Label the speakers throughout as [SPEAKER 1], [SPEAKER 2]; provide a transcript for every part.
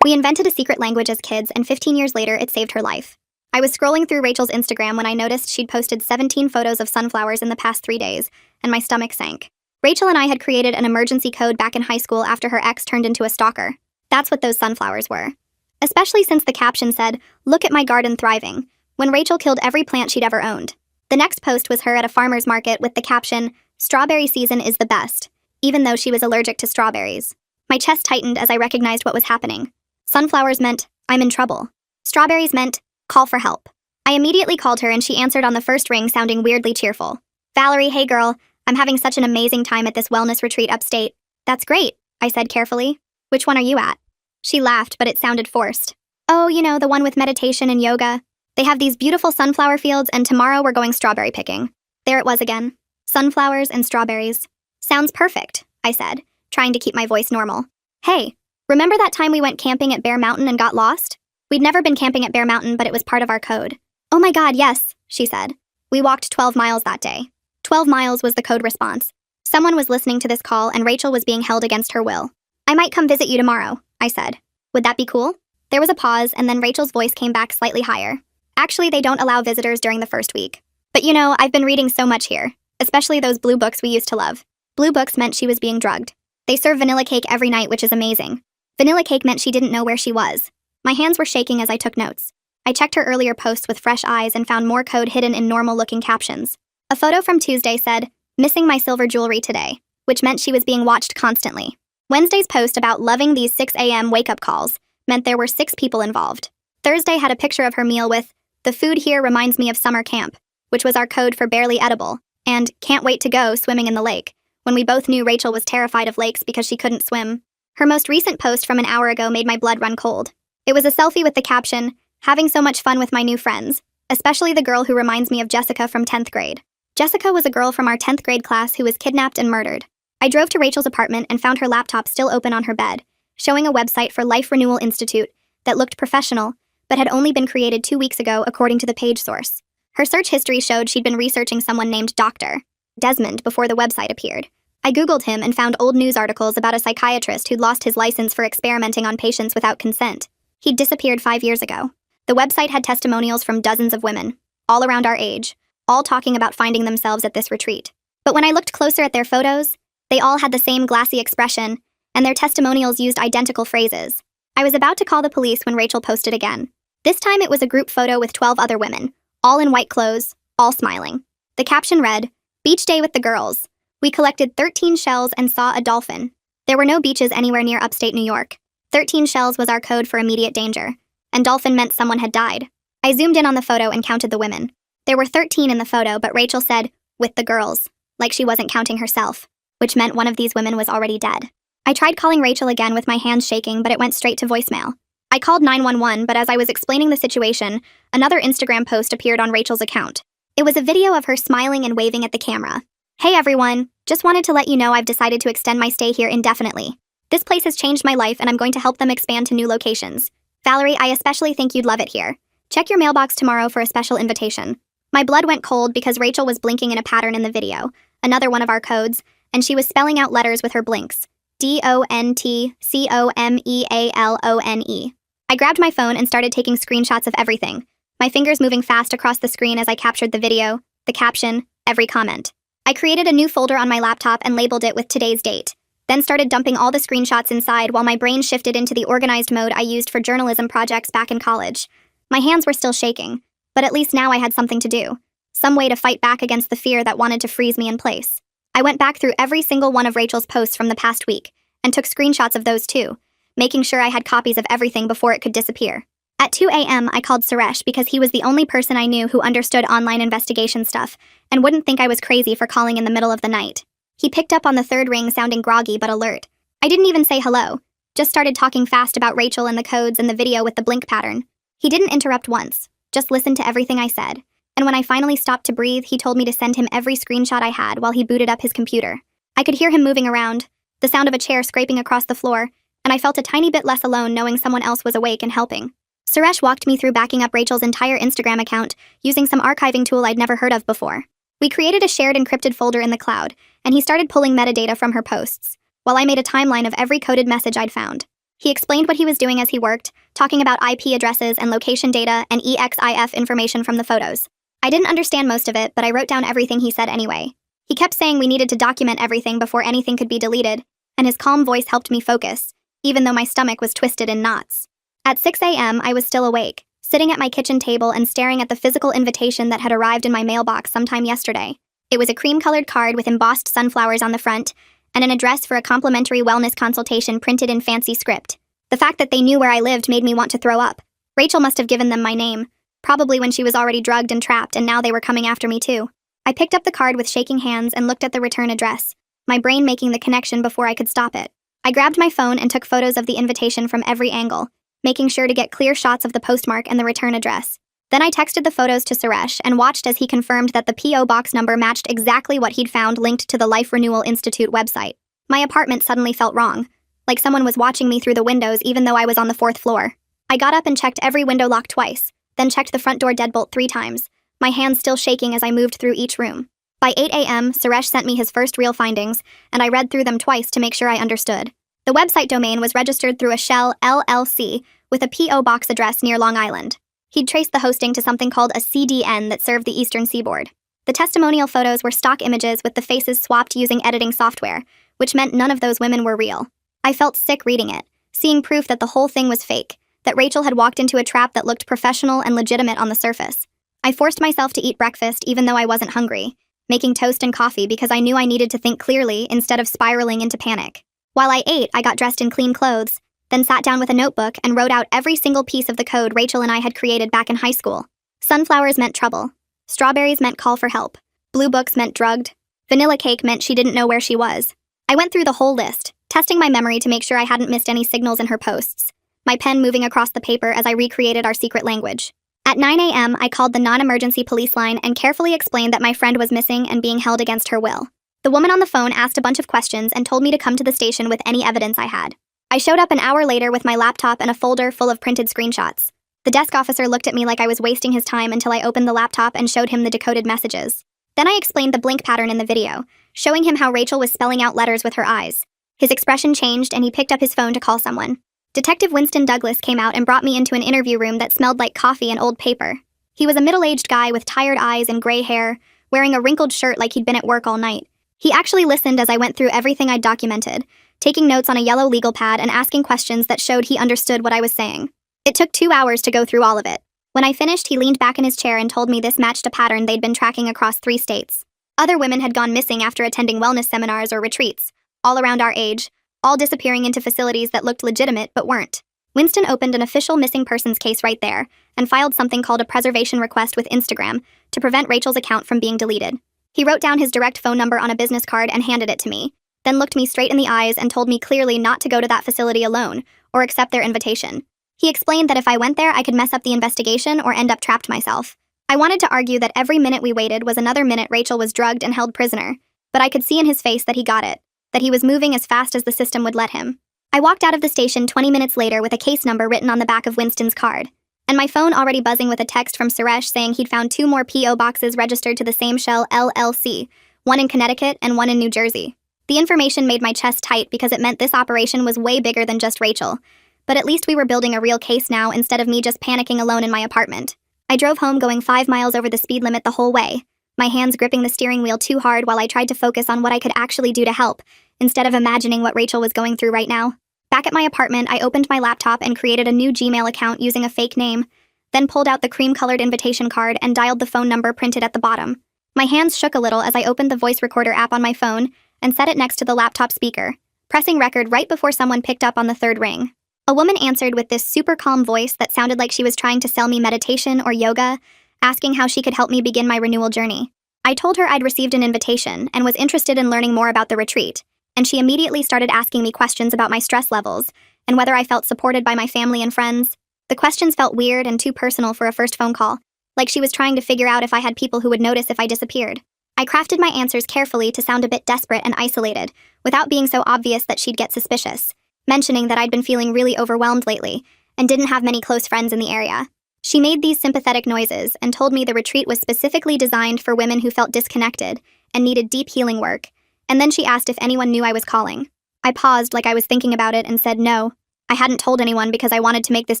[SPEAKER 1] We invented a secret language as kids, and 15 years later, it saved her life. I was scrolling through Rachel's Instagram when I noticed she'd posted 17 photos of sunflowers in the past 3 days, and my stomach sank. Rachel and I had created an emergency code back in high school after her ex turned into a stalker. That's what those sunflowers were. Especially since the caption said, "Look at my garden thriving," when Rachel killed every plant she'd ever owned. The next post was her at a farmer's market with the caption, "Strawberry season is the best," even though she was allergic to strawberries. My chest tightened as I recognized what was happening. Sunflowers meant, "I'm in trouble." Strawberries meant, "Call for help." I immediately called her and she answered on the first ring, sounding weirdly cheerful. "Valerie, hey girl, I'm having such an amazing time at this wellness retreat upstate." "That's great," I said carefully. "Which one are you at?" She laughed, but it sounded forced. "Oh, you know, the one with meditation and yoga. They have these beautiful sunflower fields, and tomorrow we're going strawberry picking." There it was again. Sunflowers and strawberries. "Sounds perfect," I said, trying to keep my voice normal. "Hey, remember that time we went camping at Bear Mountain and got lost?" We'd never been camping at Bear Mountain, but it was part of our code. "Oh my god, yes," she said. We walked 12 miles that day. 12 miles was the code response. Someone was listening to this call, and Rachel was being held against her will. "I might come visit you tomorrow," I said. "Would that be cool?" There was a pause, and then Rachel's voice came back slightly higher. "Actually, they don't allow visitors during the first week. But you know, I've been reading so much here, especially those blue books we used to love." Blue books meant she was being drugged. They serve vanilla cake every night, which is amazing. Vanilla cake meant she didn't know where she was. My hands were shaking as I took notes. I checked her earlier posts with fresh eyes and found more code hidden in normal-looking captions. A photo from Tuesday said, "Missing my silver jewelry today," which meant she was being watched constantly. Wednesday's post about loving these 6 a.m. wake-up calls meant there were 6 people involved. Thursday had a picture of her meal with, "The food here reminds me of summer camp," which was our code for barely edible, and "Can't wait to go swimming in the lake," when we both knew Rachel was terrified of lakes because she couldn't swim. Her most recent post from an hour ago made my blood run cold. It was a selfie with the caption, "Having so much fun with my new friends, especially the girl who reminds me of Jessica from 10th grade." Jessica was a girl from our 10th grade class who was kidnapped and murdered. I drove to Rachel's apartment and found her laptop still open on her bed, showing a website for Life Renewal Institute that looked professional, but had only been created 2 weeks ago according to the page source. Her search history showed she'd been researching someone named Dr. Desmond before the website appeared. I Googled him and found old news articles about a psychiatrist who'd lost his license for experimenting on patients without consent. He'd disappeared 5 years ago. The website had testimonials from dozens of women, all around our age, all talking about finding themselves at this retreat. But when I looked closer at their photos, they all had the same glassy expression, and their testimonials used identical phrases. I was about to call the police when Rachel posted again. This time it was a group photo with 12 other women, all in white clothes, all smiling. The caption read, "Beach day with the girls. We collected 13 shells and saw a dolphin." There were no beaches anywhere near upstate New York. 13 shells was our code for immediate danger, and dolphin meant someone had died. I zoomed in on the photo and counted the women. There were 13 in the photo, but Rachel said, "with the girls," like she wasn't counting herself, which meant one of these women was already dead. I tried calling Rachel again with my hands shaking, but it went straight to voicemail. I called 911, but as I was explaining the situation, another Instagram post appeared on Rachel's account. It was a video of her smiling and waving at the camera. "Hey everyone, just wanted to let you know I've decided to extend my stay here indefinitely. This place has changed my life and I'm going to help them expand to new locations. Valerie, I especially think you'd love it here. Check your mailbox tomorrow for a special invitation." My blood went cold because Rachel was blinking in a pattern in the video, another one of our codes, and she was spelling out letters with her blinks. DONTCOMEALONE. I grabbed my phone and started taking screenshots of everything, my fingers moving fast across the screen as I captured the video, the caption, every comment. I created a new folder on my laptop and labeled it with today's date, then started dumping all the screenshots inside while my brain shifted into the organized mode I used for journalism projects back in college. My hands were still shaking, but at least now I had something to do, some way to fight back against the fear that wanted to freeze me in place. I went back through every single one of Rachel's posts from the past week, and took screenshots of those too, making sure I had copies of everything before it could disappear. At 2 a.m., I called Suresh because he was the only person I knew who understood online investigation stuff and wouldn't think I was crazy for calling in the middle of the night. He picked up on the third ring sounding groggy but alert. I didn't even say hello, just started talking fast about Rachel and the codes and the video with the blink pattern. He didn't interrupt once, just listened to everything I said, and when I finally stopped to breathe, he told me to send him every screenshot I had while he booted up his computer. I could hear him moving around, the sound of a chair scraping across the floor, and I felt a tiny bit less alone knowing someone else was awake and helping. Suresh walked me through backing up Rachel's entire Instagram account using some archiving tool I'd never heard of before. We created a shared encrypted folder in the cloud, and he started pulling metadata from her posts, while I made a timeline of every coded message I'd found. He explained what he was doing as he worked, talking about IP addresses and location data and EXIF information from the photos. I didn't understand most of it, but I wrote down everything he said anyway. He kept saying we needed to document everything before anything could be deleted, and his calm voice helped me focus, even though my stomach was twisted in knots. At 6 a.m., I was still awake, sitting at my kitchen table and staring at the physical invitation that had arrived in my mailbox sometime yesterday. It was a cream-colored card with embossed sunflowers on the front, and an address for a complimentary wellness consultation printed in fancy script. The fact that they knew where I lived made me want to throw up. Rachel must have given them my name, probably when she was already drugged and trapped, and now they were coming after me too. I picked up the card with shaking hands and looked at the return address, my brain making the connection before I could stop it. I grabbed my phone and took photos of the invitation from every angle, making sure to get clear shots of the postmark and the return address. Then I texted the photos to Suresh and watched as he confirmed that the P.O. box number matched exactly what he'd found linked to the Life Renewal Institute website. My apartment suddenly felt wrong, like someone was watching me through the windows even though I was on the 4th floor. I got up and checked every window lock twice, then checked the front door deadbolt 3 times, my hands still shaking as I moved through each room. By 8 a.m., Suresh sent me his first real findings, and I read through them twice to make sure I understood. The website domain was registered through a shell LLC with a P.O. box address near Long Island. He'd traced the hosting to something called a CDN that served the eastern seaboard. The testimonial photos were stock images with the faces swapped using editing software, which meant none of those women were real. I felt sick reading it, seeing proof that the whole thing was fake, that Rachel had walked into a trap that looked professional and legitimate on the surface. I forced myself to eat breakfast even though I wasn't hungry, making toast and coffee because I knew I needed to think clearly instead of spiraling into panic. While I ate, I got dressed in clean clothes, then sat down with a notebook and wrote out every single piece of the code Rachel and I had created back in high school. Sunflowers meant trouble. Strawberries meant call for help. Blue books meant drugged. Vanilla cake meant she didn't know where she was. I went through the whole list, testing my memory to make sure I hadn't missed any signals in her posts, my pen moving across the paper as I recreated our secret language. At 9 a.m., I called the non-emergency police line and carefully explained that my friend was missing and being held against her will. The woman on the phone asked a bunch of questions and told me to come to the station with any evidence I had. I showed up an hour later with my laptop and a folder full of printed screenshots. The desk officer looked at me like I was wasting his time until I opened the laptop and showed him the decoded messages. Then I explained the blink pattern in the video, showing him how Rachel was spelling out letters with her eyes. His expression changed and he picked up his phone to call someone. Detective Winston Douglas came out and brought me into an interview room that smelled like coffee and old paper. He was a middle-aged guy with tired eyes and gray hair, wearing a wrinkled shirt like he'd been at work all night. He actually listened as I went through everything I'd documented, taking notes on a yellow legal pad and asking questions that showed he understood what I was saying. It took 2 hours to go through all of it. When I finished, he leaned back in his chair and told me this matched a pattern they'd been tracking across 3 states. Other women had gone missing after attending wellness seminars or retreats, all around our age, all disappearing into facilities that looked legitimate but weren't. Winston opened an official missing persons case right there and filed something called a preservation request with Instagram to prevent Rachel's account from being deleted. He wrote down his direct phone number on a business card and handed it to me, then looked me straight in the eyes and told me clearly not to go to that facility alone or accept their invitation. He explained that if I went there, I could mess up the investigation or end up trapped myself. I wanted to argue that every minute we waited was another minute Rachel was drugged and held prisoner, but I could see in his face that he got it, that he was moving as fast as the system would let him. I walked out of the station 20 minutes later with a case number written on the back of Winston's card, and my phone already buzzing with a text from Suresh saying he'd found 2 more P.O. boxes registered to the same shell LLC, one in Connecticut and one in New Jersey. The information made my chest tight because it meant this operation was way bigger than just Rachel, but at least we were building a real case now instead of me just panicking alone in my apartment. I drove home going 5 miles over the speed limit the whole way, my hands gripping the steering wheel too hard while I tried to focus on what I could actually do to help, instead of imagining what Rachel was going through right now. Back at my apartment, I opened my laptop and created a new Gmail account using a fake name, then pulled out the cream-colored invitation card and dialed the phone number printed at the bottom. My hands shook a little as I opened the voice recorder app on my phone and set it next to the laptop speaker, pressing record right before someone picked up on the 3rd ring. A woman answered with this super calm voice that sounded like she was trying to sell me meditation or yoga, asking how she could help me begin my renewal journey. I told her I'd received an invitation and was interested in learning more about the retreat, and she immediately started asking me questions about my stress levels and whether I felt supported by my family and friends. The questions felt weird and too personal for a first phone call, like she was trying to figure out if I had people who would notice if I disappeared. I crafted my answers carefully to sound a bit desperate and isolated, without being so obvious that she'd get suspicious, mentioning that I'd been feeling really overwhelmed lately and didn't have many close friends in the area. She made these sympathetic noises and told me the retreat was specifically designed for women who felt disconnected and needed deep healing work, and then she asked if anyone knew I was calling. I paused like I was thinking about it and said no. I hadn't told anyone because I wanted to make this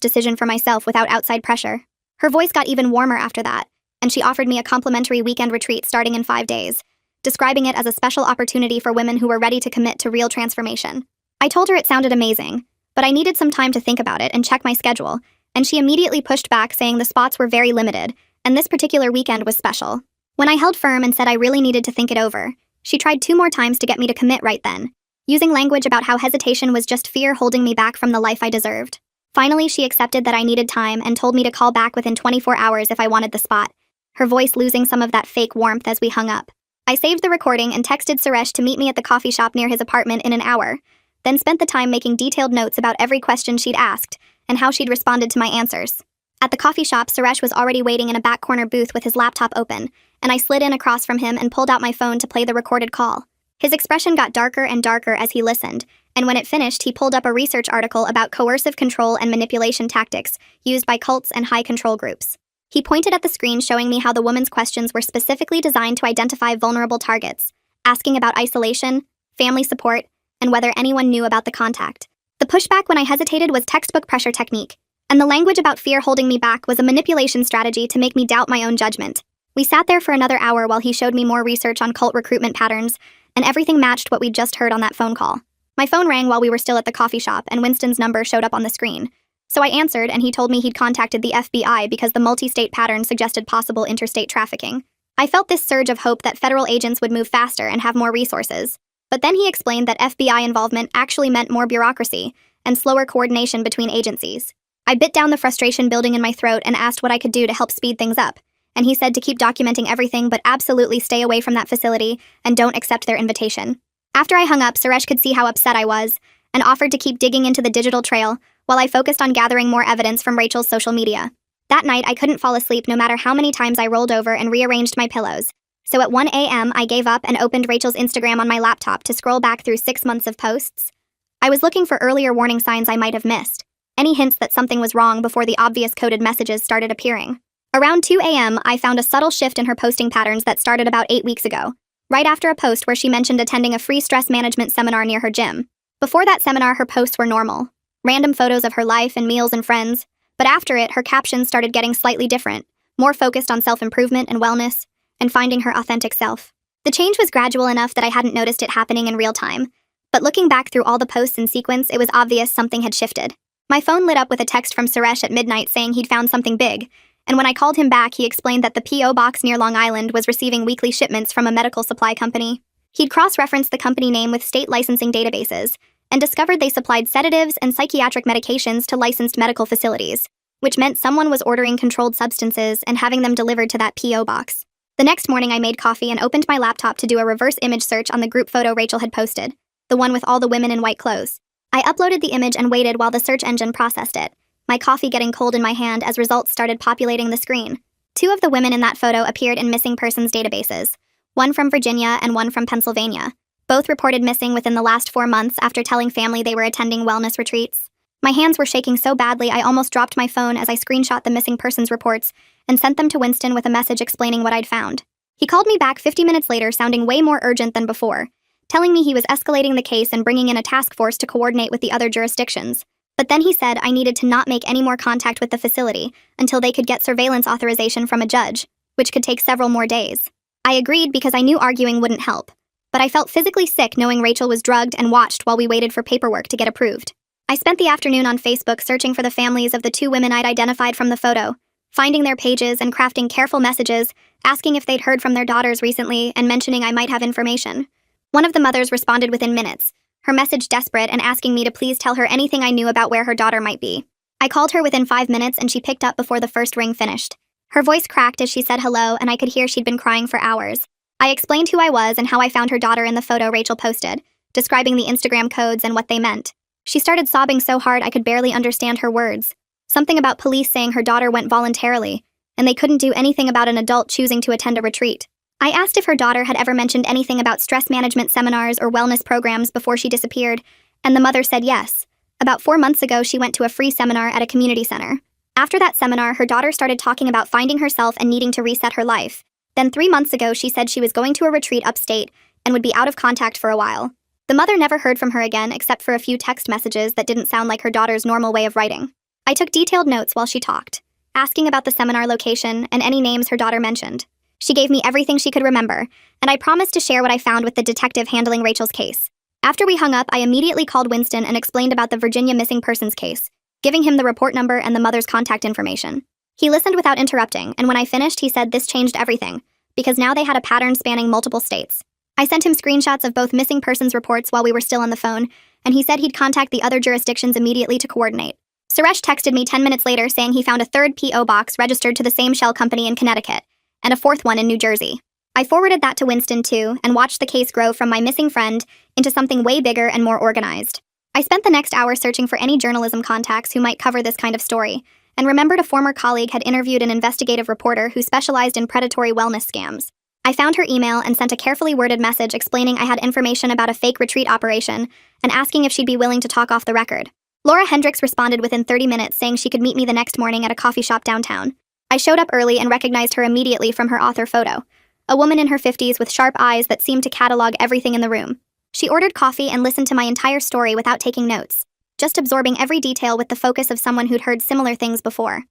[SPEAKER 1] decision for myself without outside pressure. Her voice got even warmer after that, and she offered me a complimentary weekend retreat starting in 5 days, describing it as a special opportunity for women who were ready to commit to real transformation. I told her it sounded amazing, but I needed some time to think about it and check my schedule, and she immediately pushed back, saying the spots were very limited, and this particular weekend was special. When I held firm and said I really needed to think it over, she tried 2 more times to get me to commit right then, using language about how hesitation was just fear holding me back from the life I deserved. Finally, she accepted that I needed time and told me to call back within 24 hours if I wanted the spot, her voice losing some of that fake warmth as we hung up. I saved the recording and texted Suresh to meet me at the coffee shop near his apartment in an hour, then spent the time making detailed notes about every question she'd asked and how she'd responded to my answers. At the coffee shop, Suresh was already waiting in a back corner booth with his laptop open, and I slid in across from him and pulled out my phone to play the recorded call. His expression got darker and darker as he listened, and when it finished, he pulled up a research article about coercive control and manipulation tactics used by cults and high control groups. He pointed at the screen, showing me how the woman's questions were specifically designed to identify vulnerable targets, asking about isolation, family support, and whether anyone knew about the contact. The pushback when I hesitated was textbook pressure technique, and the language about fear holding me back was a manipulation strategy to make me doubt my own judgment. We sat there for another hour while he showed me more research on cult recruitment patterns, and everything matched what we'd just heard on that phone call. My phone rang while we were still at the coffee shop, and Winston's number showed up on the screen. So I answered, and he told me he'd contacted the FBI because the multi-state pattern suggested possible interstate trafficking. I felt this surge of hope that federal agents would move faster and have more resources. But then he explained that FBI involvement actually meant more bureaucracy and slower coordination between agencies. I bit down the frustration building in my throat and asked what I could do to help speed things up, and he said to keep documenting everything but absolutely stay away from that facility and don't accept their invitation. After I hung up, Suresh could see how upset I was and offered to keep digging into the digital trail while I focused on gathering more evidence from Rachel's social media. That night, I couldn't fall asleep no matter how many times I rolled over and rearranged my pillows. So at 1 a.m., I gave up and opened Rachel's Instagram on my laptop to scroll back through 6 months of posts. I was looking for earlier warning signs I might have missed, any hints that something was wrong before the obvious coded messages started appearing. Around 2 a.m., I found a subtle shift in her posting patterns that started about 8 weeks ago, right after a post where she mentioned attending a free stress management seminar near her gym. Before that seminar, her posts were normal, random photos of her life and meals and friends, but after it, her captions started getting slightly different, more focused on self-improvement and wellness, and finding her authentic self. The change was gradual enough that I hadn't noticed it happening in real time, but looking back through all the posts in sequence, it was obvious something had shifted. My phone lit up with a text from Suresh at midnight saying he'd found something big, and when I called him back, he explained that the P.O. box near Long Island was receiving weekly shipments from a medical supply company. He'd cross-referenced the company name with state licensing databases, and discovered they supplied sedatives and psychiatric medications to licensed medical facilities, which meant someone was ordering controlled substances and having them delivered to that P.O. box. The next morning, I made coffee and opened my laptop to do a reverse image search on the group photo Rachel had posted, the one with all the women in white clothes. I uploaded the image and waited while the search engine processed it, my coffee getting cold in my hand as results started populating the screen. 2 of the women in that photo appeared in missing persons databases, one from Virginia and one from Pennsylvania. Both reported missing within the last 4 months after telling family they were attending wellness retreats. My hands were shaking so badly I almost dropped my phone as I screenshot the missing persons reports and sent them to Winston with a message explaining what I'd found. He called me back 50 minutes later, sounding way more urgent than before, telling me he was escalating the case and bringing in a task force to coordinate with the other jurisdictions. But then he said I needed to not make any more contact with the facility until they could get surveillance authorization from a judge, which could take several more days. I agreed because I knew arguing wouldn't help, but I felt physically sick knowing Rachel was drugged and watched while we waited for paperwork to get approved. I spent the afternoon on Facebook searching for the families of the 2 women I'd identified from the photo, finding their pages and crafting careful messages, asking if they'd heard from their daughters recently and mentioning I might have information. One of the mothers responded within minutes, her message desperate and asking me to please tell her anything I knew about where her daughter might be. I called her within 5 minutes and she picked up before the first ring finished. Her voice cracked as she said hello, and I could hear she'd been crying for hours. I explained who I was and how I found her daughter in the photo Rachel posted, describing the Instagram codes and what they meant. She started sobbing so hard I could barely understand her words. Something about police saying her daughter went voluntarily, and they couldn't do anything about an adult choosing to attend a retreat. I asked if her daughter had ever mentioned anything about stress management seminars or wellness programs before she disappeared, and the mother said yes. About 4 months ago, she went to a free seminar at a community center. After that seminar, her daughter started talking about finding herself and needing to reset her life. Then 3 months ago, she said she was going to a retreat upstate and would be out of contact for a while. The mother never heard from her again except for a few text messages that didn't sound like her daughter's normal way of writing. I took detailed notes while she talked, asking about the seminar location and any names her daughter mentioned. She gave me everything she could remember, and I promised to share what I found with the detective handling Rachel's case. After we hung up, I immediately called Winston and explained about the Virginia missing persons case, giving him the report number and the mother's contact information. He listened without interrupting, and when I finished, he said this changed everything, because now they had a pattern spanning multiple states. I sent him screenshots of both missing persons reports while we were still on the phone, and he said he'd contact the other jurisdictions immediately to coordinate. Suresh texted me 10 minutes later saying he found a third P.O. box registered to the same shell company in Connecticut, and a fourth one in New Jersey. I forwarded that to Winston too, and watched the case grow from my missing friend into something way bigger and more organized. I spent the next hour searching for any journalism contacts who might cover this kind of story, and remembered a former colleague had interviewed an investigative reporter who specialized in predatory wellness scams. I found her email and sent a carefully worded message explaining I had information about a fake retreat operation and asking if she'd be willing to talk off the record. Laura Hendricks responded within 30 minutes saying she could meet me the next morning at a coffee shop downtown. I showed up early and recognized her immediately from her author photo, a woman in her 50s with sharp eyes that seemed to catalog everything in the room. She ordered coffee and listened to my entire story without taking notes, just absorbing every detail with the focus of someone who'd heard similar things before.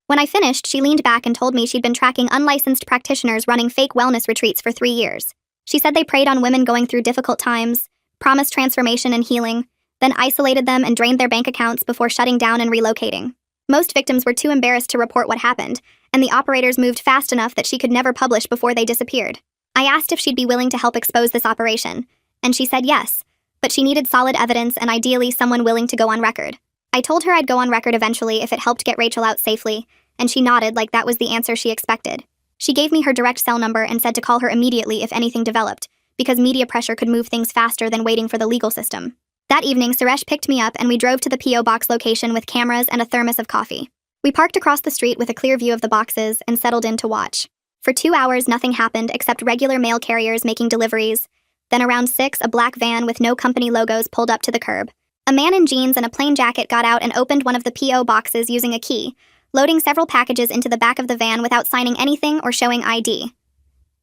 [SPEAKER 1] When I finished, she leaned back and told me she'd been tracking unlicensed practitioners running fake wellness retreats for 3 years. She said they preyed on women going through difficult times, promised transformation and healing, then isolated them and drained their bank accounts before shutting down and relocating. Most victims were too embarrassed to report what happened, and the operators moved fast enough that she could never publish before they disappeared. I asked if she'd be willing to help expose this operation, and she said yes, but she needed solid evidence and ideally someone willing to go on record. I told her I'd go on record eventually if it helped get Rachel out safely, and she nodded like that was the answer she expected. She gave me her direct cell number and said to call her immediately if anything developed, because media pressure could move things faster than waiting for the legal system. That evening, Suresh picked me up and we drove to the P.O. box location with cameras and a thermos of coffee. We parked across the street with a clear view of the boxes and settled in to watch. For 2 hours, nothing happened except regular mail carriers making deliveries. Then around 6, a black van with no company logos pulled up to the curb. A man in jeans and a plain jacket got out and opened one of the P.O. boxes using a key, loading several packages into the back of the van without signing anything or showing ID.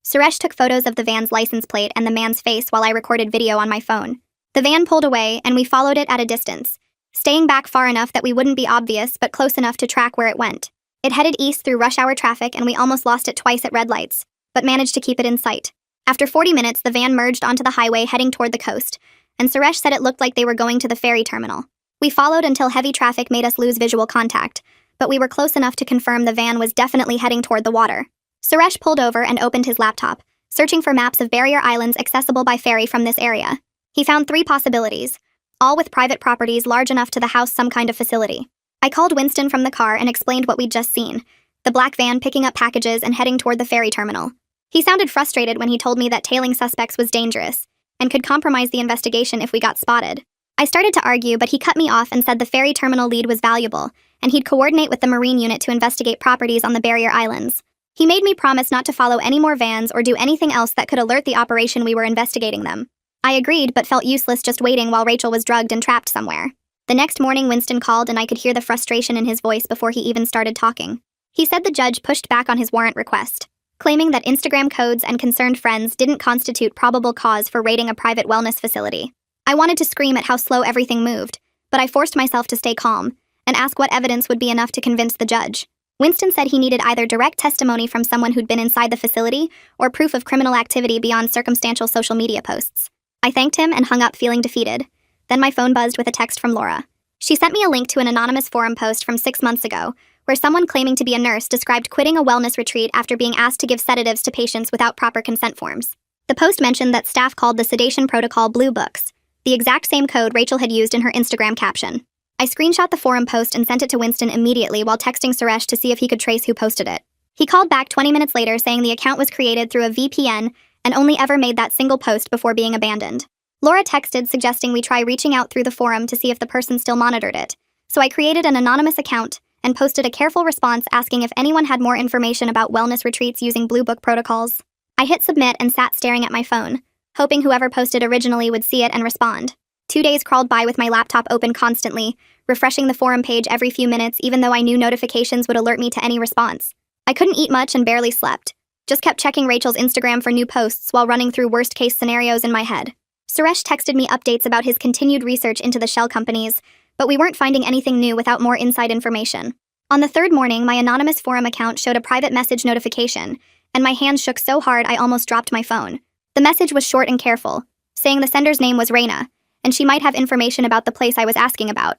[SPEAKER 1] Suresh took photos of the van's license plate and the man's face while I recorded video on my phone. The van pulled away, and we followed it at a distance, staying back far enough that we wouldn't be obvious but close enough to track where it went. It headed east through rush hour traffic, and we almost lost it twice at red lights, but managed to keep it in sight. After 40 minutes, the van merged onto the highway heading toward the coast, and Suresh said it looked like they were going to the ferry terminal. We followed until heavy traffic made us lose visual contact, but we were close enough to confirm the van was definitely heading toward the water. Suresh pulled over and opened his laptop, searching for maps of barrier islands accessible by ferry from this area. He found 3 possibilities, all with private properties large enough to house some kind of facility. I called Winston from the car and explained what we'd just seen, the black van picking up packages and heading toward the ferry terminal. He sounded frustrated when he told me that tailing suspects was dangerous and could compromise the investigation if we got spotted. I started to argue, but he cut me off and said the ferry terminal lead was valuable, and he'd coordinate with the Marine unit to investigate properties on the barrier islands. He made me promise not to follow any more vans or do anything else that could alert the operation we were investigating them. I agreed, but felt useless just waiting while Rachel was drugged and trapped somewhere. The next morning, Winston called and I could hear the frustration in his voice before he even started talking. He said the judge pushed back on his warrant request, claiming that Instagram codes and concerned friends didn't constitute probable cause for raiding a private wellness facility. I wanted to scream at how slow everything moved, but I forced myself to stay calm and ask what evidence would be enough to convince the judge. Winston said he needed either direct testimony from someone who'd been inside the facility or proof of criminal activity beyond circumstantial social media posts. I thanked him and hung up feeling defeated. Then my phone buzzed with a text from Laura. She sent me a link to an anonymous forum post from 6 months ago, where someone claiming to be a nurse described quitting a wellness retreat after being asked to give sedatives to patients without proper consent forms. The post mentioned that staff called the sedation protocol Blue Books, the exact same code Rachel had used in her Instagram caption. I screenshot the forum post and sent it to Winston immediately while texting Suresh to see if he could trace who posted it. He called back 20 minutes later saying the account was created through a VPN and only ever made that single post before being abandoned. Laura texted suggesting we try reaching out through the forum to see if the person still monitored it, so I created an anonymous account and posted a careful response asking if anyone had more information about wellness retreats using Blue Book protocols. I hit submit and sat staring at my phone, hoping whoever posted originally would see it and respond. 2 days crawled by with my laptop open constantly, refreshing the forum page every few minutes even though I knew notifications would alert me to any response. I couldn't eat much and barely slept. Just kept checking Rachel's Instagram for new posts while running through worst-case scenarios in my head. Suresh texted me updates about his continued research into the shell companies, but we weren't finding anything new without more inside information. On the third morning, my anonymous forum account showed a private message notification, and my hands shook so hard I almost dropped my phone. The message was short and careful, saying the sender's name was Reina, and she might have information about the place I was asking about,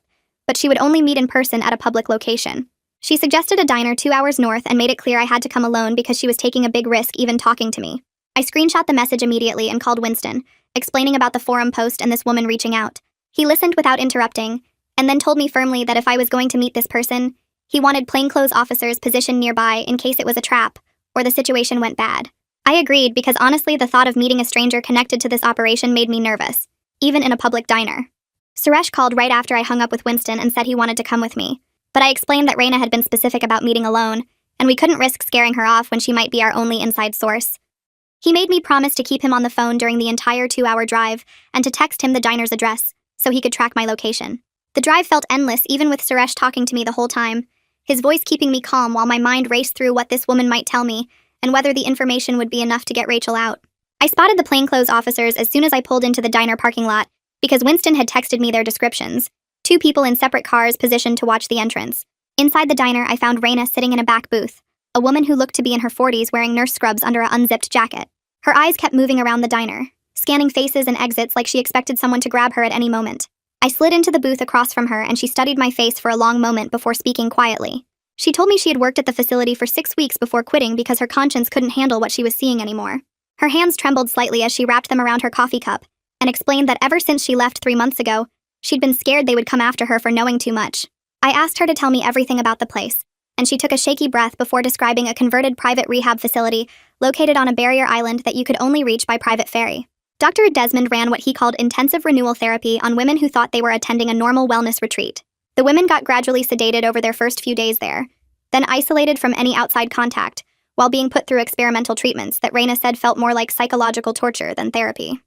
[SPEAKER 1] but she would only meet in person at a public location. She suggested a diner 2 hours north and made it clear I had to come alone because she was taking a big risk even talking to me. I screenshot the message immediately and called Winston, explaining about the forum post and this woman reaching out. He listened without interrupting, and then told me firmly that if I was going to meet this person, he wanted plainclothes officers positioned nearby in case it was a trap or the situation went bad. I agreed because honestly the thought of meeting a stranger connected to this operation made me nervous, even in a public diner. Suresh called right after I hung up with Winston and said he wanted to come with me, but I explained that Reina had been specific about meeting alone, and we couldn't risk scaring her off when she might be our only inside source. He made me promise to keep him on the phone during the entire 2-hour drive and to text him the diner's address so he could track my location. The drive felt endless even with Suresh talking to me the whole time, his voice keeping me calm while my mind raced through what this woman might tell me and whether the information would be enough to get Rachel out. I spotted the plainclothes officers as soon as I pulled into the diner parking lot because Winston had texted me their descriptions, 2 people in separate cars positioned to watch the entrance. Inside the diner, I found Reina sitting in a back booth, a woman who looked to be in her 40s wearing nurse scrubs under an unzipped jacket. Her eyes kept moving around the diner, scanning faces and exits like she expected someone to grab her at any moment. I slid into the booth across from her and she studied my face for a long moment before speaking quietly. She told me she had worked at the facility for 6 weeks before quitting because her conscience couldn't handle what she was seeing anymore. Her hands trembled slightly as she wrapped them around her coffee cup and explained that ever since she left 3 months ago, she'd been scared they would come after her for knowing too much. I asked her to tell me everything about the place, and she took a shaky breath before describing a converted private rehab facility located on a barrier island that you could only reach by private ferry. Dr. Desmond ran what he called intensive renewal therapy on women who thought they were attending a normal wellness retreat. The women got gradually sedated over their first few days there, then isolated from any outside contact, while being put through experimental treatments that Reina said felt more like psychological torture than therapy.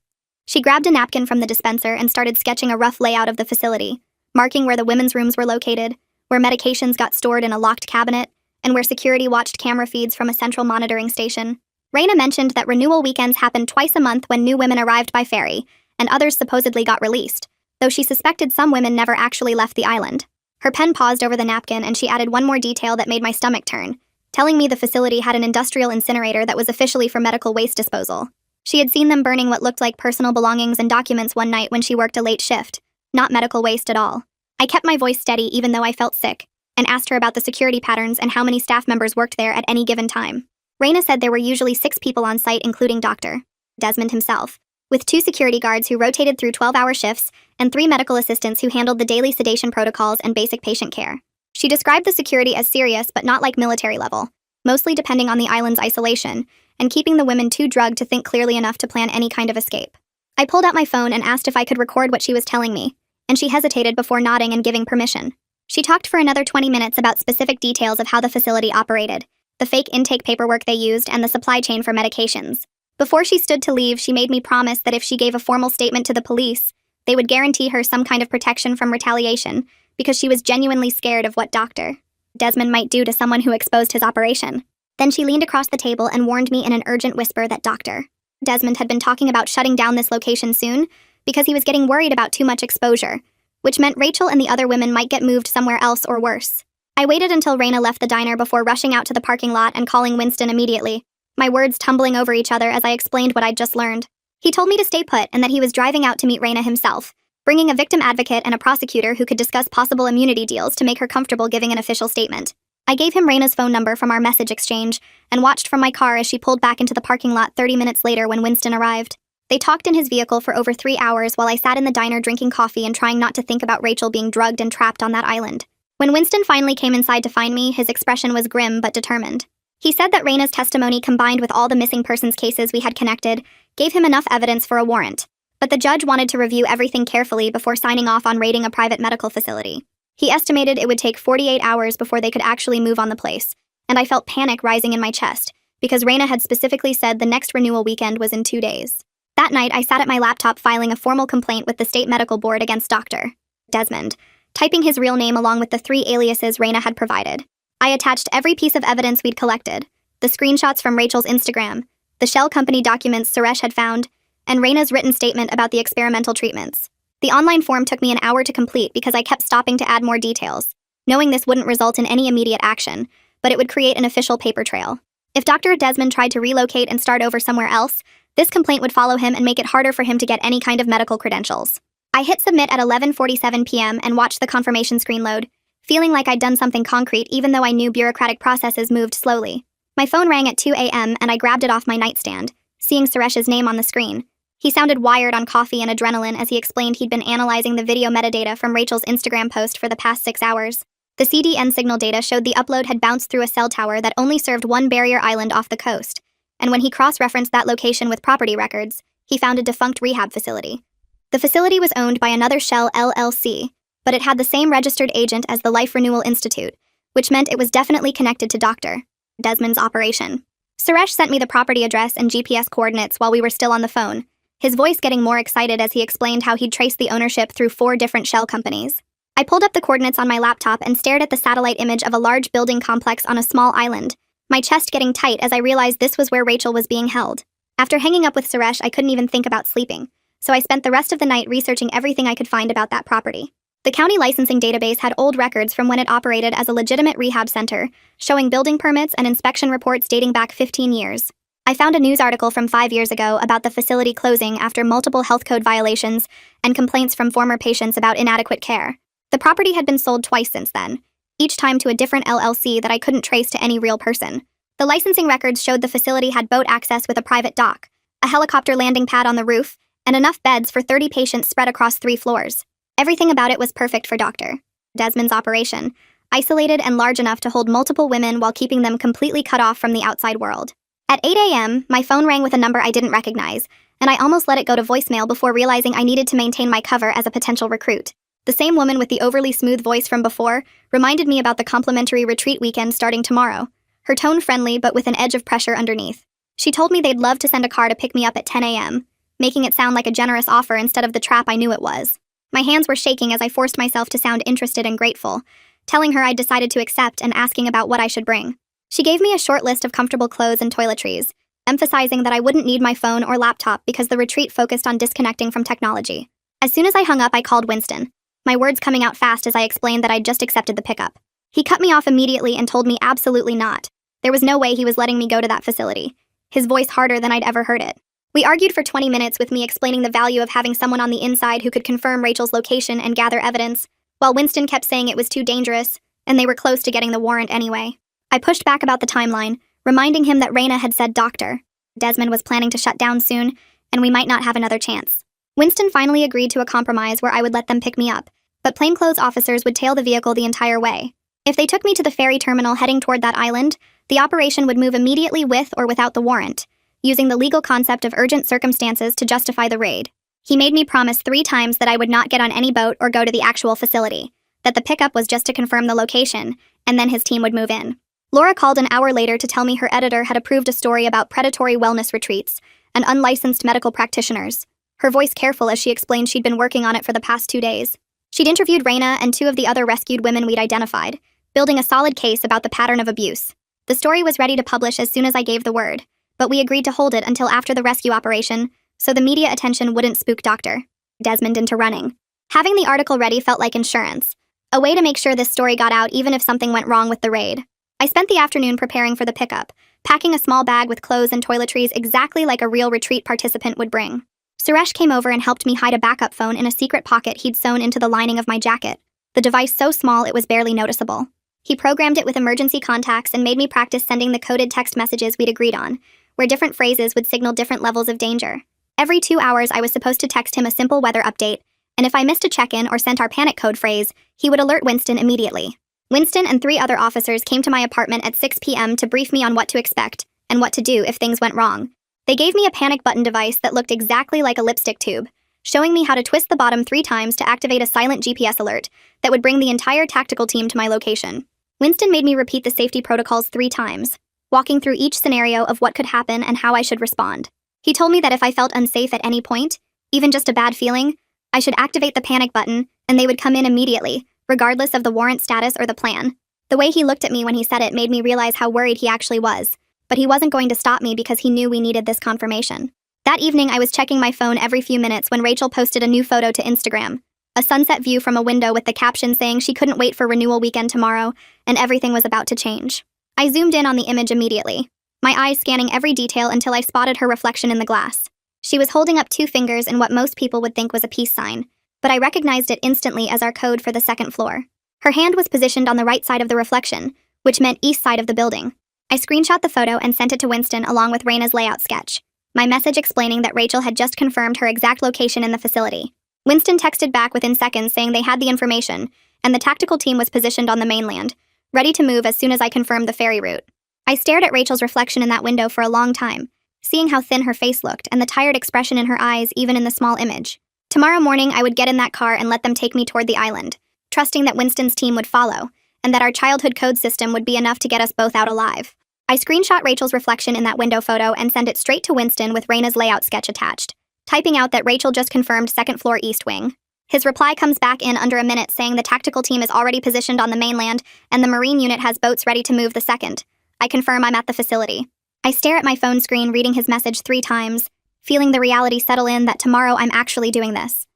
[SPEAKER 1] She grabbed a napkin from the dispenser and started sketching a rough layout of the facility, marking where the women's rooms were located, where medications got stored in a locked cabinet, and where security watched camera feeds from a central monitoring station. Reina mentioned that renewal weekends happened twice a month when new women arrived by ferry, and others supposedly got released, though she suspected some women never actually left the island. Her pen paused over the napkin and she added one more detail that made my stomach turn, telling me the facility had an industrial incinerator that was officially for medical waste disposal. She had seen them burning what looked like personal belongings and documents one night when she worked a late shift, not medical waste at all. I kept my voice steady even though I felt sick, and asked her about the security patterns and how many staff members worked there at any given time. Reina said there were usually 6 people on site including Dr. Desmond himself, with 2 security guards who rotated through 12-hour shifts and 3 medical assistants who handled the daily sedation protocols and basic patient care. She described the security as serious but not like military level, mostly depending on the island's isolation, and keeping the women too drugged to think clearly enough to plan any kind of escape. I pulled out my phone and asked if I could record what she was telling me, and she hesitated before nodding and giving permission. She talked for another 20 minutes about specific details of how the facility operated, the fake intake paperwork they used, and the supply chain for medications. Before she stood to leave, she made me promise that if she gave a formal statement to the police, they would guarantee her some kind of protection from retaliation because she was genuinely scared of what Dr. Desmond might do to someone who exposed his operation. Then she leaned across the table and warned me in an urgent whisper that Dr. Desmond had been talking about shutting down this location soon because he was getting worried about too much exposure, which meant Rachel and the other women might get moved somewhere else or worse. I waited until Reina left the diner before rushing out to the parking lot and calling Winston immediately, my words tumbling over each other as I explained what I'd just learned. He told me to stay put and that he was driving out to meet Reina himself, bringing a victim advocate and a prosecutor who could discuss possible immunity deals to make her comfortable giving an official statement. I gave him Reina's phone number from our message exchange and watched from my car as she pulled back into the parking lot 30 minutes later when Winston arrived. They talked in his vehicle for over 3 hours while I sat in the diner drinking coffee and trying not to think about Rachel being drugged and trapped on that island. When Winston finally came inside to find me, his expression was grim but determined. He said that Reina's testimony combined with all the missing persons cases we had connected gave him enough evidence for a warrant, but the judge wanted to review everything carefully before signing off on raiding a private medical facility. He estimated it would take 48 hours before they could actually move on the place, and I felt panic rising in my chest because Reina had specifically said the next renewal weekend was in 2 days. That night, I sat at my laptop filing a formal complaint with the state medical board against Dr. Desmond, typing his real name along with the 3 aliases Reina had provided. I attached every piece of evidence we'd collected, the screenshots from Rachel's Instagram, the shell company documents Suresh had found, and Raina's written statement about the experimental treatments. The online form took me an hour to complete because I kept stopping to add more details, knowing this wouldn't result in any immediate action, but it would create an official paper trail. If Dr. Desmond tried to relocate and start over somewhere else, this complaint would follow him and make it harder for him to get any kind of medical credentials. I hit submit at 11:47 p.m. and watched the confirmation screen load, feeling like I'd done something concrete even though I knew bureaucratic processes moved slowly. My phone rang at 2 a.m. and I grabbed it off my nightstand, seeing Suresh's name on the screen. He sounded wired on coffee and adrenaline as he explained he'd been analyzing the video metadata from Rachel's Instagram post for the past 6 hours. The CDN signal data showed the upload had bounced through a cell tower that only served one barrier island off the coast, and when he cross-referenced that location with property records, he found a defunct rehab facility. The facility was owned by another Shell LLC, but it had the same registered agent as the Life Renewal Institute, which meant it was definitely connected to Dr. Desmond's operation. Suresh sent me the property address and GPS coordinates while we were still on the phone, his voice getting more excited as he explained how he'd traced the ownership through 4 different shell companies. I pulled up the coordinates on my laptop and stared at the satellite image of a large building complex on a small island, my chest getting tight as I realized this was where Rachel was being held. After hanging up with Suresh, I couldn't even think about sleeping, so I spent the rest of the night researching everything I could find about that property. The county licensing database had old records from when it operated as a legitimate rehab center, showing building permits and inspection reports dating back 15 years. I found a news article from 5 years ago about the facility closing after multiple health code violations and complaints from former patients about inadequate care. The property had been sold twice since then, each time to a different LLC that I couldn't trace to any real person. The licensing records showed the facility had boat access with a private dock, a helicopter landing pad on the roof, and enough beds for 30 patients spread across 3 floors. Everything about it was perfect for Dr. Desmond's operation, isolated and large enough to hold multiple women while keeping them completely cut off from the outside world. At 8 a.m., my phone rang with a number I didn't recognize, and I almost let it go to voicemail before realizing I needed to maintain my cover as a potential recruit. The same woman with the overly smooth voice from before reminded me about the complimentary retreat weekend starting tomorrow, her tone friendly but with an edge of pressure underneath. She told me they'd love to send a car to pick me up at 10 a.m., making it sound like a generous offer instead of the trap I knew it was. My hands were shaking as I forced myself to sound interested and grateful, telling her I'd decided to accept and asking about what I should bring. She gave me a short list of comfortable clothes and toiletries, emphasizing that I wouldn't need my phone or laptop because the retreat focused on disconnecting from technology. As soon as I hung up, I called Winston, my words coming out fast as I explained that I'd just accepted the pickup. He cut me off immediately and told me absolutely not. There was no way he was letting me go to that facility, his voice harder than I'd ever heard it. We argued for 20 minutes with me explaining the value of having someone on the inside who could confirm Rachel's location and gather evidence, while Winston kept saying it was too dangerous, and they were close to getting the warrant anyway. I pushed back about the timeline, reminding him that Raina had said Dr. Desmond was planning to shut down soon, and we might not have another chance. Winston finally agreed to a compromise where I would let them pick me up, but plainclothes officers would tail the vehicle the entire way. If they took me to the ferry terminal heading toward that island, the operation would move immediately with or without the warrant, using the legal concept of urgent circumstances to justify the raid. He made me promise 3 times that I would not get on any boat or go to the actual facility, that the pickup was just to confirm the location, and then his team would move in. Laura called an hour later to tell me her editor had approved a story about predatory wellness retreats and unlicensed medical practitioners, her voice careful as she explained she'd been working on it for the past 2 days. She'd interviewed Raina and 2 of the other rescued women we'd identified, building a solid case about the pattern of abuse. The story was ready to publish as soon as I gave the word, but we agreed to hold it until after the rescue operation, so the media attention wouldn't spook Dr. Desmond into running. Having the article ready felt like insurance, a way to make sure this story got out even if something went wrong with the raid. I spent the afternoon preparing for the pickup, packing a small bag with clothes and toiletries exactly like a real retreat participant would bring. Suresh came over and helped me hide a backup phone in a secret pocket he'd sewn into the lining of my jacket, the device so small it was barely noticeable. He programmed it with emergency contacts and made me practice sending the coded text messages we'd agreed on, where different phrases would signal different levels of danger. Every 2 hours, I was supposed to text him a simple weather update, and if I missed a check-in or sent our panic code phrase, he would alert Winston immediately. Winston and 3 other officers came to my apartment at 6 p.m. to brief me on what to expect and what to do if things went wrong. They gave me a panic button device that looked exactly like a lipstick tube, showing me how to twist the bottom 3 times to activate a silent GPS alert that would bring the entire tactical team to my location. Winston made me repeat the safety protocols 3 times, walking through each scenario of what could happen and how I should respond. He told me that if I felt unsafe at any point, even just a bad feeling, I should activate the panic button and they would come in immediately, regardless of the warrant status or the plan. The way he looked at me when he said it made me realize how worried he actually was, but he wasn't going to stop me because he knew we needed this confirmation. That evening, I was checking my phone every few minutes when Rachel posted a new photo to Instagram. A sunset view from a window with the caption saying she couldn't wait for renewal weekend tomorrow, and everything was about to change. I zoomed in on the image immediately, my eyes scanning every detail until I spotted her reflection in the glass. She was holding up 2 fingers in what most people would think was a peace sign, but I recognized it instantly as our code for the second floor. Her hand was positioned on the right side of the reflection, which meant east side of the building. I screenshot the photo and sent it to Winston along with Raina's layout sketch, my message explaining that Rachel had just confirmed her exact location in the facility. Winston texted back within seconds saying they had the information, and the tactical team was positioned on the mainland, ready to move as soon as I confirmed the ferry route. I stared at Rachel's reflection in that window for a long time, seeing how thin her face looked and the tired expression in her eyes even in the small image. Tomorrow morning, I would get in that car and let them take me toward the island, trusting that Winston's team would follow, and that our childhood code system would be enough to get us both out alive. I screenshot Rachel's reflection in that window photo and sent it straight to Winston with Raina's layout sketch attached, typing out that Rachel just confirmed second floor east wing. His reply comes back in under a minute saying the tactical team is already positioned on the mainland and the marine unit has boats ready to move the second. I confirm I'm at the facility. I stare at my phone screen reading his message 3 times, feeling the reality settle in that tomorrow I'm actually doing this.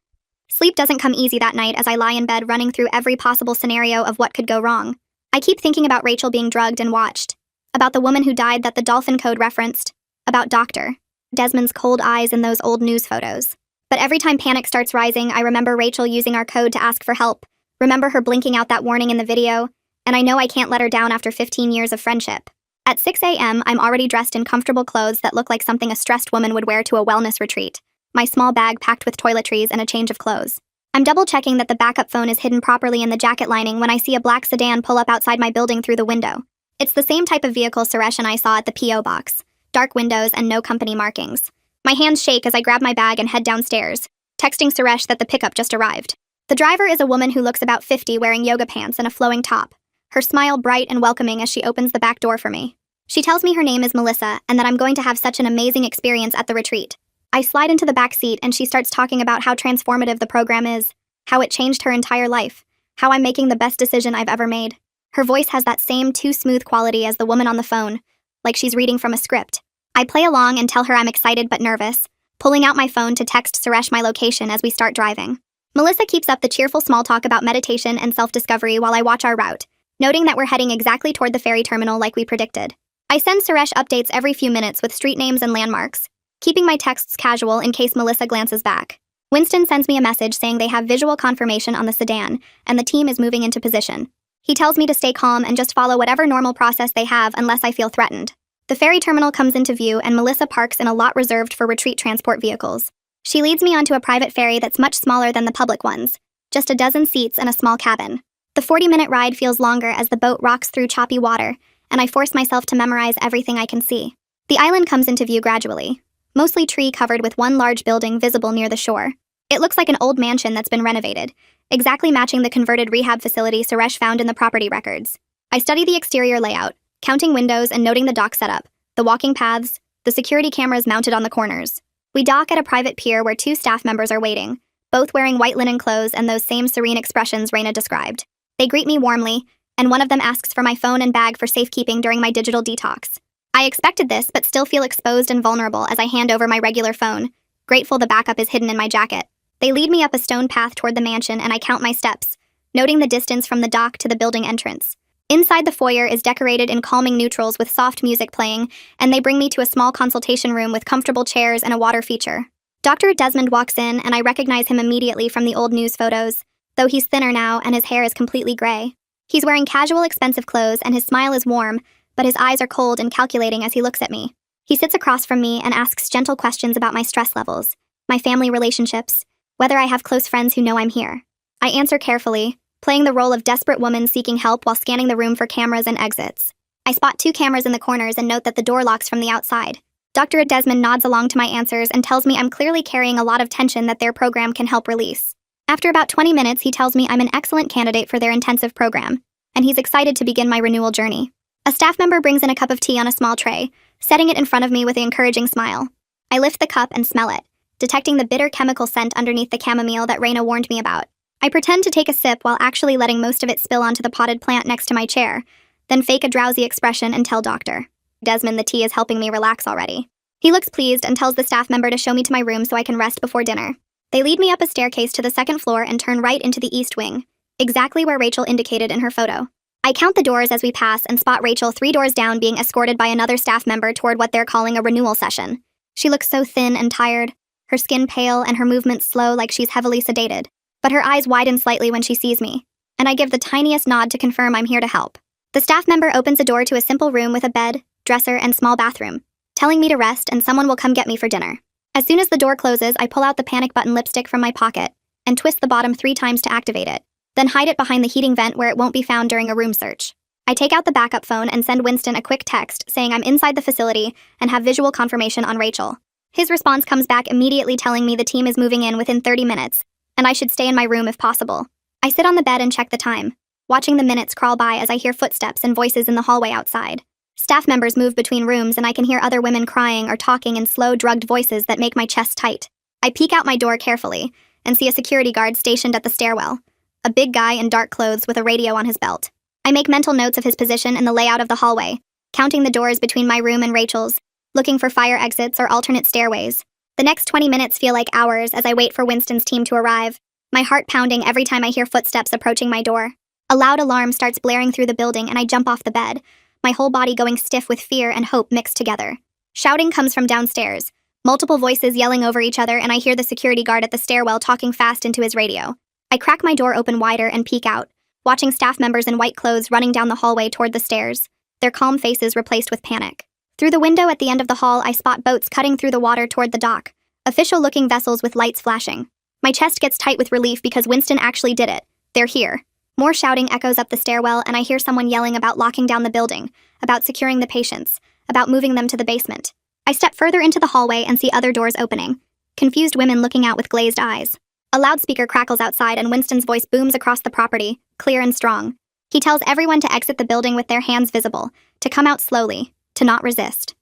[SPEAKER 1] Sleep doesn't come easy that night as I lie in bed running through every possible scenario of what could go wrong. I keep thinking about Rachel being drugged and watched, about the woman who died that the dolphin code referenced, about Dr. Desmond's cold eyes in those old news photos. But every time panic starts rising, I remember Rachel using our code to ask for help, remember her blinking out that warning in the video, and I know I can't let her down after 15 years of friendship. At 6 a.m., I'm already dressed in comfortable clothes that look like something a stressed woman would wear to a wellness retreat, my small bag packed with toiletries and a change of clothes. I'm double-checking that the backup phone is hidden properly in the jacket lining when I see a black sedan pull up outside my building through the window. It's the same type of vehicle Suresh and I saw at the P.O. box, dark windows and no company markings. My hands shake as I grab my bag and head downstairs, texting Suresh that the pickup just arrived. The driver is a woman who looks about 50 wearing yoga pants and a flowing top, her smile bright and welcoming as she opens the back door for me. She tells me her name is Melissa and that I'm going to have such an amazing experience at the retreat. I slide into the back seat and she starts talking about how transformative the program is, how it changed her entire life, how I'm making the best decision I've ever made. Her voice has that same too smooth quality as the woman on the phone, like she's reading from a script. I play along and tell her I'm excited but nervous, pulling out my phone to text Suresh my location as we start driving. Melissa keeps up the cheerful small talk about meditation and self-discovery while I watch our route, noting that we're heading exactly toward the ferry terminal like we predicted. I send Suresh updates every few minutes with street names and landmarks, keeping my texts casual in case Melissa glances back. Winston sends me a message saying they have visual confirmation on the sedan, and the team is moving into position. He tells me to stay calm and just follow whatever normal process they have unless I feel threatened. The ferry terminal comes into view and Melissa parks in a lot reserved for retreat transport vehicles. She leads me onto a private ferry that's much smaller than the public ones, just a dozen seats and a small cabin. The 40-minute ride feels longer as the boat rocks through choppy water, and I force myself to memorize everything I can see. The island comes into view gradually, mostly tree-covered with one large building visible near the shore. It looks like an old mansion that's been renovated, exactly matching the converted rehab facility Suresh found in the property records. I study the exterior layout, counting windows and noting the dock setup, the walking paths, the security cameras mounted on the corners. We dock at a private pier where 2 staff members are waiting, both wearing white linen clothes and those same serene expressions Raina described. They greet me warmly, and one of them asks for my phone and bag for safekeeping during my digital detox. I expected this, but still feel exposed and vulnerable as I hand over my regular phone, grateful the backup is hidden in my jacket. They lead me up a stone path toward the mansion and I count my steps, noting the distance from the dock to the building entrance. Inside the foyer is decorated in calming neutrals with soft music playing, and they bring me to a small consultation room with comfortable chairs and a water feature. Dr. Desmond walks in and I recognize him immediately from the old news photos, though he's thinner now and his hair is completely gray. He's wearing casual, expensive clothes and his smile is warm, but his eyes are cold and calculating as he looks at me. He sits across from me and asks gentle questions about my stress levels, my family relationships, whether I have close friends who know I'm here. I answer carefully, playing the role of desperate woman seeking help while scanning the room for cameras and exits. I spot 2 cameras in the corners and note that the door locks from the outside. Dr. Desmond nods along to my answers and tells me I'm clearly carrying a lot of tension that their program can help release. After about 20 minutes, he tells me I'm an excellent candidate for their intensive program, and he's excited to begin my renewal journey. A staff member brings in a cup of tea on a small tray, setting it in front of me with an encouraging smile. I lift the cup and smell it, detecting the bitter chemical scent underneath the chamomile that Raina warned me about. I pretend to take a sip while actually letting most of it spill onto the potted plant next to my chair, then fake a drowsy expression and tell Dr. Desmond the tea is helping me relax already. He looks pleased and tells the staff member to show me to my room so I can rest before dinner. They lead me up a staircase to the second floor and turn right into the east wing, exactly where Rachel indicated in her photo. I count the doors as we pass and spot Rachel 3 doors down being escorted by another staff member toward what they're calling a renewal session. She looks so thin and tired, her skin pale and her movements slow like she's heavily sedated. But her eyes widen slightly when she sees me, and I give the tiniest nod to confirm I'm here to help. The staff member opens a door to a simple room with a bed, dresser, and small bathroom, telling me to rest and someone will come get me for dinner. As soon as the door closes, I pull out the panic button lipstick from my pocket and twist the bottom 3 times to activate it, then hide it behind the heating vent where it won't be found during a room search. I take out the backup phone and send Winston a quick text saying I'm inside the facility and have visual confirmation on Rachel. His response comes back immediately telling me the team is moving in within 30 minutes, and I should stay in my room if possible. I sit on the bed and check the time, watching the minutes crawl by as I hear footsteps and voices in the hallway outside. Staff members move between rooms and I can hear other women crying or talking in slow, drugged voices that make my chest tight. I peek out my door carefully and see a security guard stationed at the stairwell, a big guy in dark clothes with a radio on his belt. I make mental notes of his position and the layout of the hallway, counting the doors between my room and Rachel's, looking for fire exits or alternate stairways. The next 20 minutes feel like hours as I wait for Winston's team to arrive, my heart pounding every time I hear footsteps approaching my door. A loud alarm starts blaring through the building and I jump off the bed, my whole body going stiff with fear and hope mixed together. Shouting comes from downstairs, multiple voices yelling over each other, and I hear the security guard at the stairwell talking fast into his radio. I crack my door open wider and peek out, watching staff members in white clothes running down the hallway toward the stairs, their calm faces replaced with panic. Through the window at the end of the hall, I spot boats cutting through the water toward the dock, official-looking vessels with lights flashing. My chest gets tight with relief because Winston actually did it. They're here. More shouting echoes up the stairwell, and I hear someone yelling about locking down the building, about securing the patients, about moving them to the basement. I step further into the hallway and see other doors opening, confused women looking out with glazed eyes. A loudspeaker crackles outside and Winston's voice booms across the property, clear and strong. He tells everyone to exit the building with their hands visible, to come out slowly, to not resist.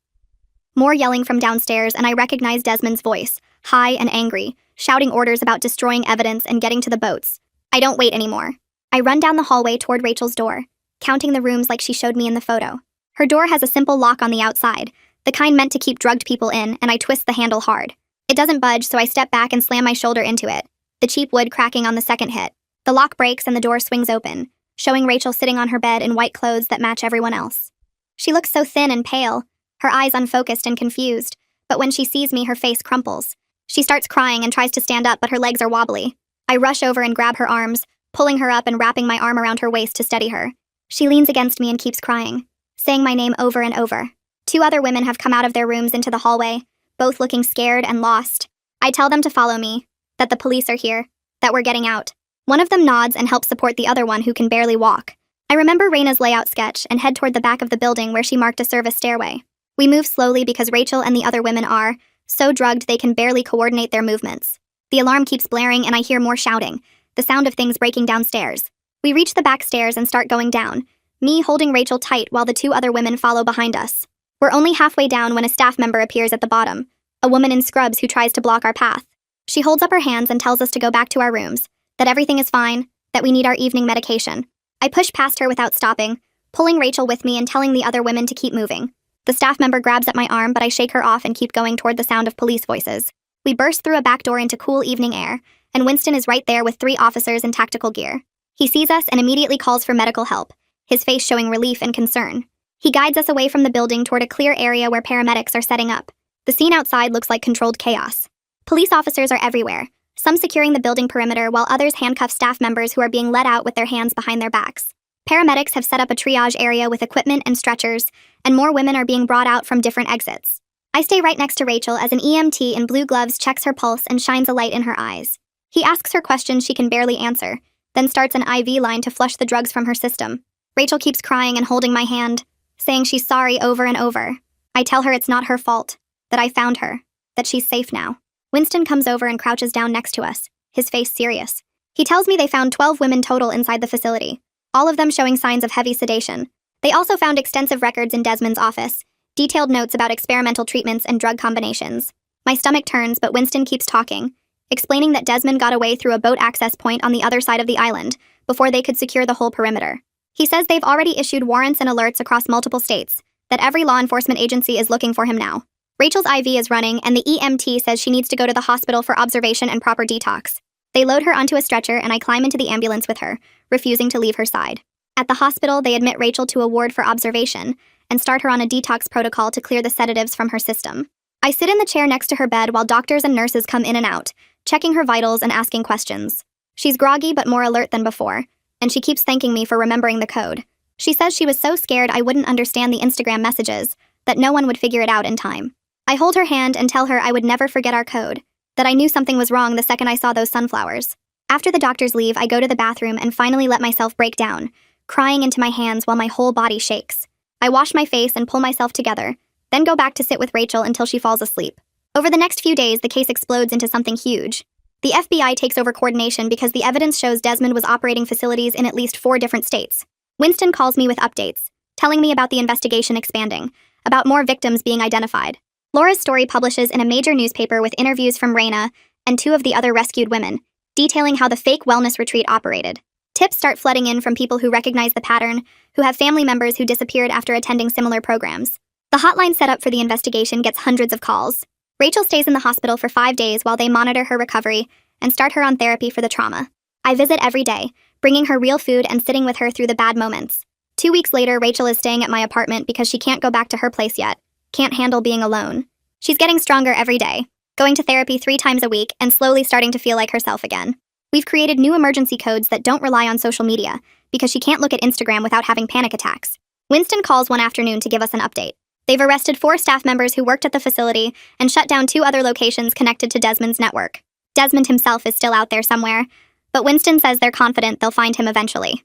[SPEAKER 1] More yelling from downstairs, and I recognize Desmond's voice, high and angry, shouting orders about destroying evidence and getting to the boats. I don't wait anymore. I run down the hallway toward Rachel's door, counting the rooms like she showed me in the photo. Her door has a simple lock on the outside, the kind meant to keep drugged people in, and I twist the handle hard. It doesn't budge, so I step back and slam my shoulder into it, the cheap wood cracking on the second hit. The lock breaks and the door swings open, showing Rachel sitting on her bed in white clothes that match everyone else. She looks so thin and pale, her eyes unfocused and confused, but when she sees me, her face crumples. She starts crying and tries to stand up, but her legs are wobbly. I rush over and grab her arms, pulling her up and wrapping my arm around her waist to steady her. She leans against me and keeps crying, saying my name over and over. 2 other women have come out of their rooms into the hallway, both looking scared and lost. I tell them to follow me, that the police are here, that we're getting out. One of them nods and helps support the other one who can barely walk. I remember Raina's layout sketch and head toward the back of the building where she marked a service stairway. We move slowly because Rachel and the other women are so drugged they can barely coordinate their movements. The alarm keeps blaring and I hear more shouting, the sound of things breaking downstairs. We reach the back stairs and start going down, me holding Rachel tight while the 2 other women follow behind us. We're only halfway down when a staff member appears at the bottom, a woman in scrubs who tries to block our path. She holds up her hands and tells us to go back to our rooms, that everything is fine, that we need our evening medication. I push past her without stopping, pulling Rachel with me and telling the other women to keep moving. The staff member grabs at my arm, but I shake her off and keep going toward the sound of police voices. We burst through a back door into cool evening air, and Winston is right there with 3 officers in tactical gear. He sees us and immediately calls for medical help, his face showing relief and concern. He guides us away from the building toward a clear area where paramedics are setting up. The scene outside looks like controlled chaos. Police officers are everywhere, some securing the building perimeter while others handcuff staff members who are being let out with their hands behind their backs. Paramedics have set up a triage area with equipment and stretchers, and more women are being brought out from different exits. I stay right next to Rachel as an EMT in blue gloves checks her pulse and shines a light in her eyes. He asks her questions she can barely answer, then starts an IV line to flush the drugs from her system. Rachel keeps crying and holding my hand, saying she's sorry over and over. I tell her it's not her fault, that I found her, that she's safe now. Winston comes over and crouches down next to us, his face serious. He tells me they found 12 women total inside the facility, all of them showing signs of heavy sedation. They also found extensive records in Desmond's office, detailed notes about experimental treatments and drug combinations. My stomach turns, but Winston keeps talking, explaining that Desmond got away through a boat access point on the other side of the island before they could secure the whole perimeter. He says they've already issued warrants and alerts across multiple states, that every law enforcement agency is looking for him now. Rachel's IV is running, and the EMT says she needs to go to the hospital for observation and proper detox. They load her onto a stretcher, and I climb into the ambulance with her, refusing to leave her side. At the hospital, they admit Rachel to a ward for observation and start her on a detox protocol to clear the sedatives from her system. I sit in the chair next to her bed while doctors and nurses come in and out, checking her vitals and asking questions. She's groggy but more alert than before, and she keeps thanking me for remembering the code. She says she was so scared I wouldn't understand the Instagram messages, that no one would figure it out in time. I hold her hand and tell her I would never forget our code, that I knew something was wrong the second I saw those sunflowers. After the doctors leave, I go to the bathroom and finally let myself break down, crying into my hands while my whole body shakes. I wash my face and pull myself together, then go back to sit with Rachel until she falls asleep. Over the next few days, the case explodes into something huge. The FBI takes over coordination because the evidence shows Desmond was operating facilities in at least 4 different states. Winston calls me with updates, telling me about the investigation expanding, about more victims being identified. Laura's story publishes in a major newspaper with interviews from Raina and 2 of the other rescued women, detailing how the fake wellness retreat operated. Tips start flooding in from people who recognize the pattern, who have family members who disappeared after attending similar programs. The hotline set up for the investigation gets hundreds of calls. Rachel stays in the hospital for 5 days while they monitor her recovery and start her on therapy for the trauma. I visit every day, bringing her real food and sitting with her through the bad moments. 2 weeks later, Rachel is staying at my apartment because she can't go back to her place yet, can't handle being alone. She's getting stronger every day, going to therapy 3 times a week and slowly starting to feel like herself again. We've created new emergency codes that don't rely on social media because she can't look at Instagram without having panic attacks. Winston calls one afternoon to give us an update. They've arrested 4 staff members who worked at the facility and shut down 2 other locations connected to Desmond's network. Desmond himself is still out there somewhere, but Winston says they're confident they'll find him eventually.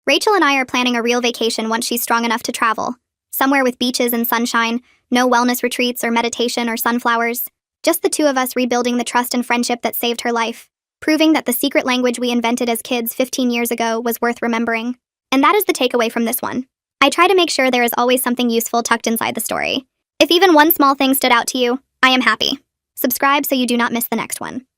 [SPEAKER 1] Rachel and I are planning a real vacation once she's strong enough to travel. Somewhere with beaches and sunshine, no wellness retreats or meditation or sunflowers. Just the 2 of us rebuilding the trust and friendship that saved her life, proving that the secret language we invented as kids 15 years ago was worth remembering. And that is the takeaway from this one. I try to make sure there is always something useful tucked inside the story. If even one small thing stood out to you, I am happy. Subscribe so you do not miss the next one.